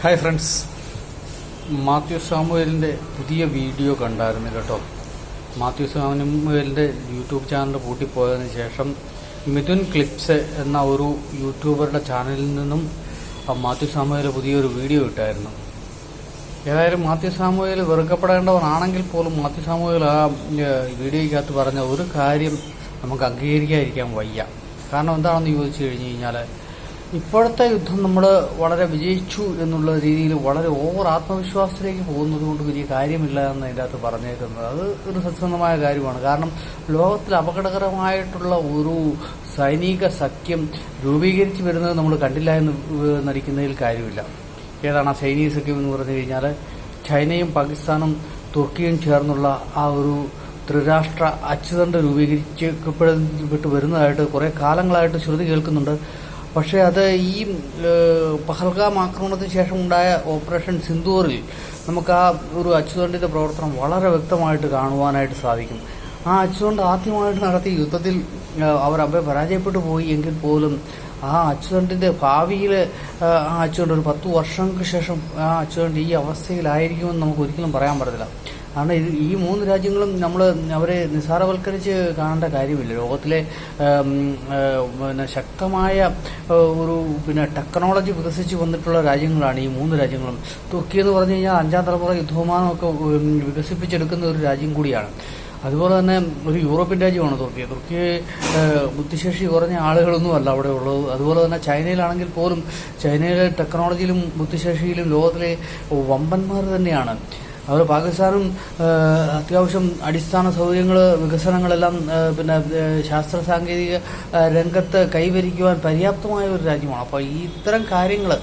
Hi friends, Mathew സാമുവേലിൻ്റെ പുതിയ video കണ്ടായിരുന്നു കേട്ടോ. മാത്യു സാമുവേലിൻ്റെ യൂട്യൂബ് ചാനൽ പൂട്ടിപ്പോയതിനു ശേഷം മിഥുൻ ക്ലിപ്സ് എന്ന ഒരു യൂട്യൂബറുടെ ചാനലിൽ നിന്നും മാത്യു സാമുവേൽ പുതിയൊരു വീഡിയോ ഇട്ടായിരുന്നു. ഏതായാലും മാത്യു സാമുവേൽ വെറുക്കപ്പെടേണ്ടവനാണെങ്കിൽ പോലും മാത്യു സാമുവേൽ ആ വീഡിയോയ്ക്കകത്ത് പറഞ്ഞ ഒരു കാര്യം നമുക്ക് അംഗീകരിക്കാതിരിക്കാൻ വയ്യ. കാരണം എന്താണെന്ന് ചോദിച്ചു കഴിഞ്ഞു കഴിഞ്ഞാൽ, ഇപ്പോഴത്തെ യുദ്ധം നമ്മൾ വളരെ വിജയിച്ചു എന്നുള്ള രീതിയിൽ വളരെ ഓവർ ആത്മവിശ്വാസത്തിലേക്ക് പോകുന്നത് കൊണ്ട് വലിയ കാര്യമില്ല എന്ന് അതിൻ്റെ അകത്ത് പറഞ്ഞേക്കുന്നത് അത് ഒരു സത്യസന്ധമായ കാര്യമാണ്. കാരണം ലോകത്തിൽ അപകടകരമായിട്ടുള്ള ഒരു സൈനിക സഖ്യം രൂപീകരിച്ച് വരുന്നത് നമ്മൾ കണ്ടില്ല എന്ന് നടിക്കുന്നതിൽ കാര്യമില്ല. ഏതാണ് ആ സൈനിക സഖ്യം എന്ന് പറഞ്ഞു കഴിഞ്ഞാൽ, ചൈനയും പാകിസ്ഥാനും തുർക്കിയും ചേർന്നുള്ള ആ ഒരു ത്രിരാഷ്ട്ര അച്ചുതണ്ട് രൂപീകരിക്കപ്പെട്ട് വരുന്നതായിട്ട് കുറേ കാലങ്ങളായിട്ട് ശ്രുതി കേൾക്കുന്നുണ്ട്. പക്ഷേ അത് ഈ പഹൽഗാം ആക്രമണത്തിന് ശേഷം ഉണ്ടായ ഓപ്പറേഷൻ സിന്ദൂറിൽ നമുക്ക് ആ ഒരു അച്ചുതണ്ടിൻ്റെ പ്രവർത്തനം വളരെ വ്യക്തമായിട്ട് കാണുവാനായിട്ട് സാധിക്കും. ആ അച്ചുതണ്ട് ആദ്യമായിട്ട് നടത്തിയ യുദ്ധത്തിൽ അവർ പരാജയപ്പെട്ടു പോയി എങ്കിൽ പോലും ആ അച്ചുതണ്ടിൻ്റെ ഭാവിയിൽ ആ അച്ചുതണ്ട് ഒരു 10 വർഷങ്ങൾക്ക് ശേഷം ആ അച്ചുതണ്ട് ഈ അവസ്ഥയിലായിരിക്കുമെന്ന് നമുക്ക് ഒരിക്കലും പറയാൻ പറ്റത്തില്ല. കാരണം ഈ 3 രാജ്യങ്ങളും നമ്മൾ അവരെ നിസ്സാരവൽക്കരിച്ച് കാണേണ്ട കാര്യമില്ല. ലോകത്തിലെ ശക്തമായ ഒരു ടെക്നോളജി വികസിച്ച് വന്നിട്ടുള്ള രാജ്യങ്ങളാണ് ഈ 3 രാജ്യങ്ങളും. തുർക്കി എന്ന് പറഞ്ഞു കഴിഞ്ഞാൽ 5ാം തലമുറ യുദ്ധവിമാനമൊക്കെ വികസിപ്പിച്ചെടുക്കുന്ന ഒരു രാജ്യം കൂടിയാണ്. അതുപോലെ തന്നെ ഒരു യൂറോപ്യൻ രാജ്യമാണ് തുർക്കി. ബുദ്ധിശേഷി കുറഞ്ഞ ആളുകളൊന്നും അല്ല അവിടെ ഉള്ളത്. അതുപോലെ തന്നെ ചൈനയിലാണെങ്കിൽ പോലും ചൈനയിലെ ടെക്നോളജിയിലും ബുദ്ധിശേഷിയിലും ലോകത്തിലെ വമ്പന്മാർ തന്നെയാണ്. അതുപോലെ പാകിസ്ഥാനും അത്യാവശ്യം അടിസ്ഥാന സൗകര്യങ്ങൾ വികസനങ്ങളെല്ലാം ശാസ്ത്ര സാങ്കേതിക രംഗത്ത് കൈവരിക്കുവാൻ പര്യാപ്തമായ ഒരു രാജ്യമാണ്. അപ്പോൾ ഇത്തരം കാര്യങ്ങൾ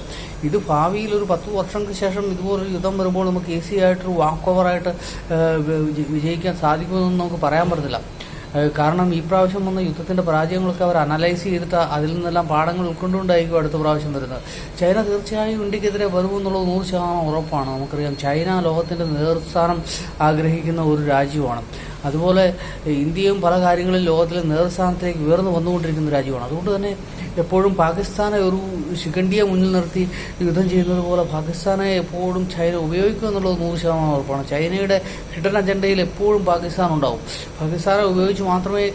ഇത് ഭാവിയിൽ ഒരു 10 വർഷങ്ങൾക്ക് ശേഷം ഇതുപോലൊരു യുദ്ധം വരുമ്പോൾ നമുക്ക് ഈസി ആയിട്ടൊരു വാക്ക് ഓവറായിട്ട് വിജയിക്കാൻ സാധിക്കുമെന്നൊന്നും നമുക്ക് പറയാൻ പറ്റത്തില്ല. കാരണം ഈ പ്രാവശ്യം വന്ന യുദ്ധത്തിൻ്റെ പരാജയങ്ങളൊക്കെ അവർ അനലൈസ് ചെയ്തിട്ട് അതിൽ നിന്നെല്ലാം പാഠങ്ങൾ ഉൾക്കൊണ്ടുകൊണ്ടായിരിക്കും അടുത്ത പ്രാവശ്യം വരുന്നത്. ചൈന തീർച്ചയായും ഇന്ത്യക്കെതിരെ വരുമെന്നുള്ളത് 100% ഉറപ്പാണ്. നമുക്കറിയാം, ചൈന ലോകത്തിൻ്റെ നേതൃസ്ഥാനം ആഗ്രഹിക്കുന്ന ഒരു രാജ്യമാണ്. അതുപോലെ ഇന്ത്യയും പല കാര്യങ്ങളിൽ ലോകത്തിലെ നേതൃസ്ഥാനത്തിലേക്ക് ഉയർന്നു വന്നുകൊണ്ടിരിക്കുന്ന രാജ്യമാണ്. അതുകൊണ്ട് തന്നെ എപ്പോഴും പാകിസ്ഥാനെ ഒരു ശിഖണ്ഡിയെ മുന്നിൽ നിർത്തി യുദ്ധം ചെയ്യുന്നത് പോലെ പാകിസ്ഥാനെ എപ്പോഴും ചൈന ഉപയോഗിക്കും എന്നുള്ളത് 100% ഉറപ്പാണ്. ചൈനയുടെ ഹിഡൻ അജണ്ടയിൽ എപ്പോഴും പാകിസ്ഥാൻ ഉണ്ടാവും. പാകിസ്ഥാനെ ഉപയോഗിച്ച് മാത്രമേ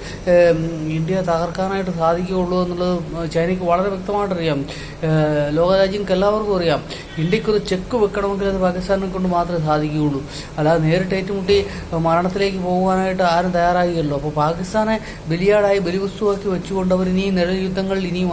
ഇന്ത്യ തകർക്കാനായിട്ട് സാധിക്കുകയുള്ളൂ എന്നുള്ളത് ചൈനയ്ക്ക് വളരെ വ്യക്തമായിട്ടറിയാം. ലോകരാജ്യങ്ങൾക്ക് എല്ലാവർക്കും അറിയാം, ഇന്ത്യക്കൊരു ചെക്ക് വെക്കണമെങ്കിൽ അത് പാകിസ്ഥാനെ കൊണ്ട് മാത്രമേ സാധിക്കുകയുള്ളൂ. അല്ലാതെ നേരിട്ട് ഏറ്റുമുട്ടി മരണത്തിലേക്ക് പോകുവാനായിട്ട് ആരും തയ്യാറാകില്ലല്ലോ. അപ്പോൾ പാകിസ്ഥാനെ ബലിയാടായി ബലിവസ്തുവാക്കി വെച്ചുകൊണ്ട് അവർ ഇനിയും നിഴൽ യുദ്ധങ്ങൾ ഇനിയും